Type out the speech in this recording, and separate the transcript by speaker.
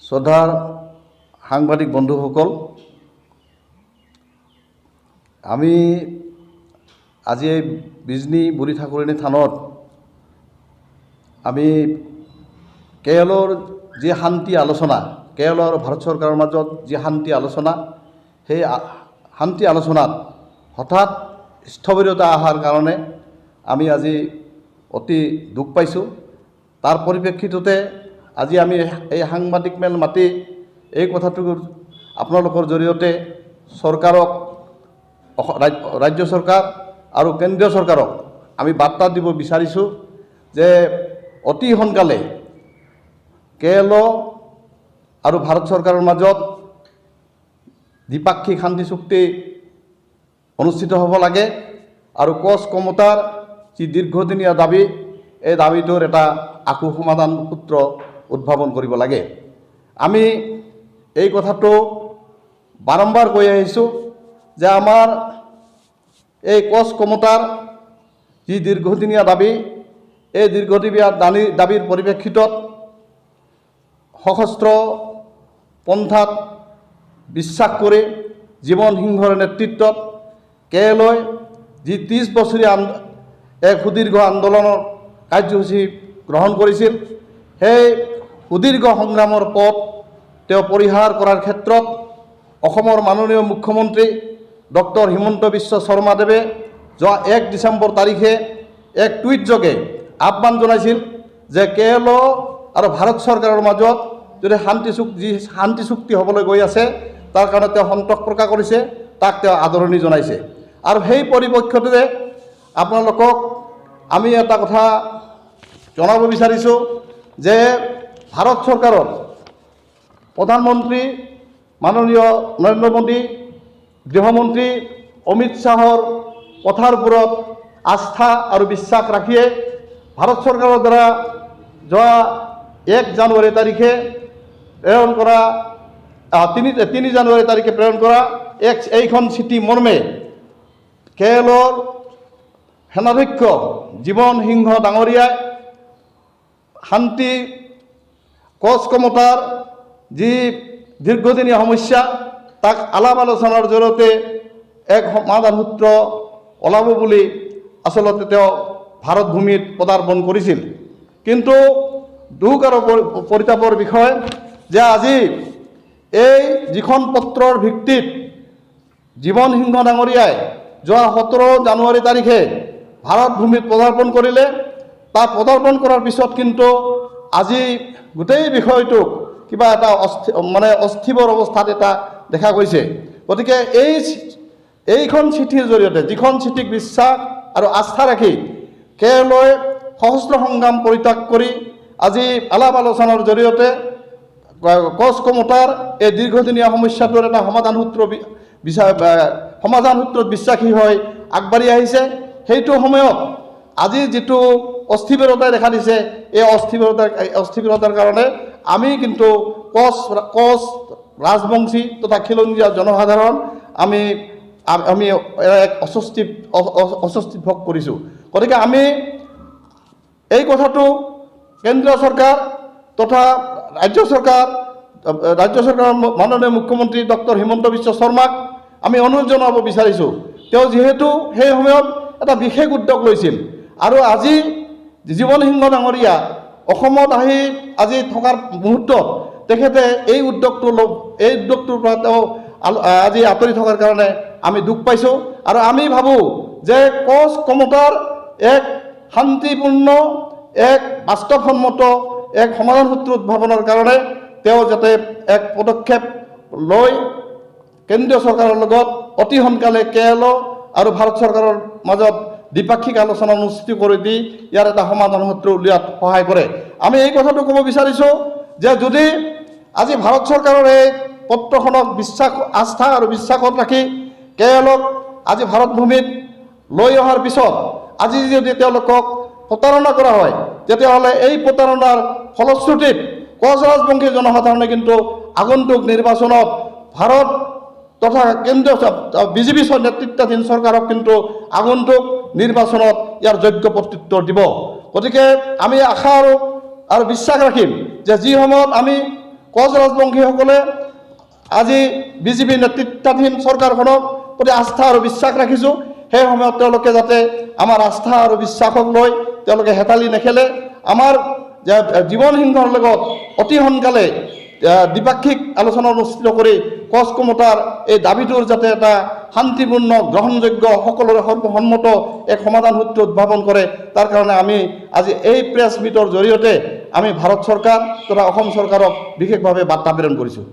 Speaker 1: শ্ৰদ্ধাৰ সাংবাদিক বন্ধুসকল, আমি আজি এই বিজনী বুঢ়ী ঠাকুৰণী থানত আমি কেৰলৰ যি শান্তি আলোচনা, কেৰল আৰু ভাৰত চৰকাৰৰ মাজত যি শান্তি আলোচনা, সেই শান্তি আলোচনাত হঠাৎ স্থবিৰতা অহাৰ কাৰণে আমি আজি অতি দুখ পাইছোঁ। তাৰ পৰিপ্ৰেক্ষিততে আজি আমি এই সাংবাদিক মেল মাতি এই কথাটো আপোনালোকৰ জৰিয়তে চৰকাৰক, ৰাজ্য চৰকাৰ আৰু কেন্দ্ৰীয় চৰকাৰক আমি বাৰ্তা দিব বিচাৰিছোঁ যে অতি সোনকালে কেৰল আৰু ভাৰত চৰকাৰৰ মাজত দ্বিপাক্ষিক শান্তি চুক্তি অনুষ্ঠিত হ'ব লাগে আৰু কোচ কমতাৰ যি দীৰ্ঘদিনীয়া দাবী, এই দাবীটোৰ এটা আকু সমাধান সূত্ৰ উদ্ভাৱন কৰিব লাগে। আমি এই কথাটো বাৰম্বাৰ কৈ আহিছোঁ যে আমাৰ এই কোচ কমতাৰ যি দীৰ্ঘদিনীয়া দাবী, এই দীৰ্ঘদিনীয়া দাবীৰ পৰিপ্ৰেক্ষিতত সশস্ত্ৰ পন্থাত বিশ্বাস কৰি জীৱন সিংহৰ নেতৃত্বত কেৰলই যি 30 বছৰীয়া এক সুদীৰ্ঘ আন্দোলনৰ কাৰ্যসূচী গ্ৰহণ কৰিছিল, সেই সুদীৰ্ঘ সংগ্ৰামৰ পথ তেওঁ পৰিহাৰ কৰাৰ ক্ষেত্ৰত অসমৰ মাননীয় মুখ্যমন্ত্ৰী ডক্টৰ হিমন্ত বিশ্ব শৰ্মাদেৱে যোৱা 1 ডিচেম্বৰ তাৰিখে এক টুইটযোগে আহ্বান জনাইছিল যে কেৰল আৰু ভাৰত চৰকাৰৰ মাজত যদি শান্তি চুক্তি হ'বলৈ গৈ আছে, তাৰ কাৰণে তেওঁ সন্তোষ প্ৰকাশ কৰিছে, তাক তেওঁ আদৰণি জনাইছে। আৰু সেই পৰিপ্ৰেক্ষিততে আপোনালোকক আমি এটা কথা জনাব বিচাৰিছোঁ যে ভাৰত চৰকাৰৰ প্ৰধানমন্ত্ৰী মাননীয় নৰেন্দ্ৰ মোদী, গৃহমন্ত্ৰী অমিত শ্বাহৰ কথাৰ ওপৰত আস্থা আৰু বিশ্বাস ৰাখিয়ে ভাৰত চৰকাৰৰ দ্বাৰা যোৱা 1 জানুৱাৰী তাৰিখে প্ৰেৰণ কৰা 3 জানুৱাৰী তাৰিখে প্ৰেৰণ কৰা এইখন চিঠি মৰ্মে কেৰলৰ সেনাধ্যক্ষ জীৱন সিংহ ডাঙৰীয়াই শান্তি কোচ কমতাৰ যি দীৰ্ঘদিনীয়া সমস্যা, তাক আলাপ আলোচনাৰ জৰিয়তে এক সমাধান সূত্ৰ ওলাব বুলি আচলতে তেওঁ ভাৰত ভূমিত পদাৰ্পণ কৰিছিল। কিন্তু দুখ আৰু পৰিতাপৰ বিষয় যে আজি এই যিখন পত্ৰৰ ভিত্তিত জীৱন সিংহ ডাঙৰীয়াই যোৱা 17 জানুৱাৰী তাৰিখে ভাৰত ভূমিত পদাৰ্পণ কৰিলে, তাত পদাৰ্পণ কৰাৰ পিছত কিন্তু আজি গোটেই বিষয়টোক কিবা এটা অস্থিৰ অৱস্থাত এটা দেখা গৈছে। গতিকে এইখন চিঠিৰ জৰিয়তে, যিখন চিঠিক বিশ্বাস আৰু আস্থা ৰাখি কেৰলই সশস্ত্ৰ সংগ্ৰাম পৰিত্যাগ কৰি আজি আলাপ আলোচনাৰ জৰিয়তে কোচ কমতাৰ এই দীৰ্ঘদিনীয়া সমস্যাটোৰ এটা সমাধান সূত্ৰত বিশ্বাসী হৈ আগবাঢ়ি আহিছে, সেইটো সময়ত আজি যিটো অস্থিৰতাই দেখা দিছে, এই অস্থিৰতাৰ কাৰণে আমি কিন্তু কোচ ৰাজবংশী তথা খিলঞ্জীয়া জনসাধাৰণ আমি এক অস্বস্তি ভোগ কৰিছোঁ। গতিকে আমি এই কথাটো কেন্দ্ৰীয় চৰকাৰ তথা ৰাজ্য চৰকাৰৰ মাননীয় মুখ্যমন্ত্ৰী ডক্টৰ হিমন্ত বিশ্ব শৰ্মাক আমি অনুৰোধ জনাব বিচাৰিছোঁ। তেওঁ যিহেতু সেই সময়ত এটা বিশেষ উদ্যোগ লৈছিল আৰু আজি জীৱন সিংহ ডাঙৰীয়া অসমত আহি আজি থকাৰ মুহূৰ্তত তেখেতে এই উদ্যোগটোৰ পৰা তেওঁ আজি আঁতৰি থকাৰ কাৰণে আমি দুখ পাইছোঁ। আৰু আমি ভাবোঁ যে কোচ কমতাৰ এক শান্তিপূৰ্ণ, এক বাস্তৱসন্মত এক সমাধান সূত্ৰ উদ্ভাৱনৰ কাৰণে তেওঁ যাতে এক পদক্ষেপ লৈ কেন্দ্ৰীয় চৰকাৰৰ লগত অতি সোনকালে কেৰল আৰু ভাৰত চৰকাৰৰ মাজত দ্বিপাক্ষিক আলোচনা অনুষ্ঠিত কৰি দি ইয়াৰ এটা সমাধান সূত্ৰ উলিওৱাত সহায় কৰে। আমি এই কথাটো ক'ব বিচাৰিছোঁ যে যদি আজি ভাৰত চৰকাৰৰ এই পত্ৰখনক আস্থা আৰু বিশ্বাসত ৰাখি কেৰলক আজি ভাৰত ভূমিত লৈ অহাৰ পিছত আজি যদি তেওঁলোকক প্ৰতাৰণা কৰা হয়, তেতিয়াহ'লে এই প্ৰতাৰণাৰ ফলশ্ৰুতিত কোচ ৰাজবংশী জনসাধাৰণে কিন্তু আগন্তুক নিৰ্বাচনত ভাৰত তথা কেন্দ্ৰীয় বিজেপি নেতৃত্বাধীন চৰকাৰক কিন্তু আগন্তুক নিৰ্বাচনত ইয়াৰ যোগ্য প্ৰত্যুত্তৰ দিব। গতিকে আমি আশা আৰু বিশ্বাস ৰাখিম যে যি সময়ত আমি কোচ ৰাজবংশীসকলে আজি বিজেপি নেতৃত্বাধীন চৰকাৰখনৰ প্ৰতি আস্থা আৰু বিশ্বাস ৰাখিছোঁ। সেই সময়ত তেওঁলোকে যাতে আমাৰ আস্থা আৰু বিশ্বাসক লৈ তেওঁলোকে হেতালি নেখেলে, আমাৰ জীৱন সিংহৰ লগত অতি সোনকালে দ্বিপাক্ষিক আলোচনা অনুষ্ঠিত কৰি কোচ কমিটাৰ এই দাবীটোৰ যাতে এটা শান্তিপূৰ্ণ গ্ৰহণযোগ্য সকলোৰে সৰ্বসন্মত এক সমাধান সূত্ৰ উদ্ভাৱন কৰে, তাৰ কাৰণে আমি আজি এই প্ৰেছ মিটৰ জৰিয়তে আমি ভাৰত চৰকাৰ তথা অসম চৰকাৰক বিশেষভাৱে বাৰ্তা প্ৰেৰণ কৰিছোঁ।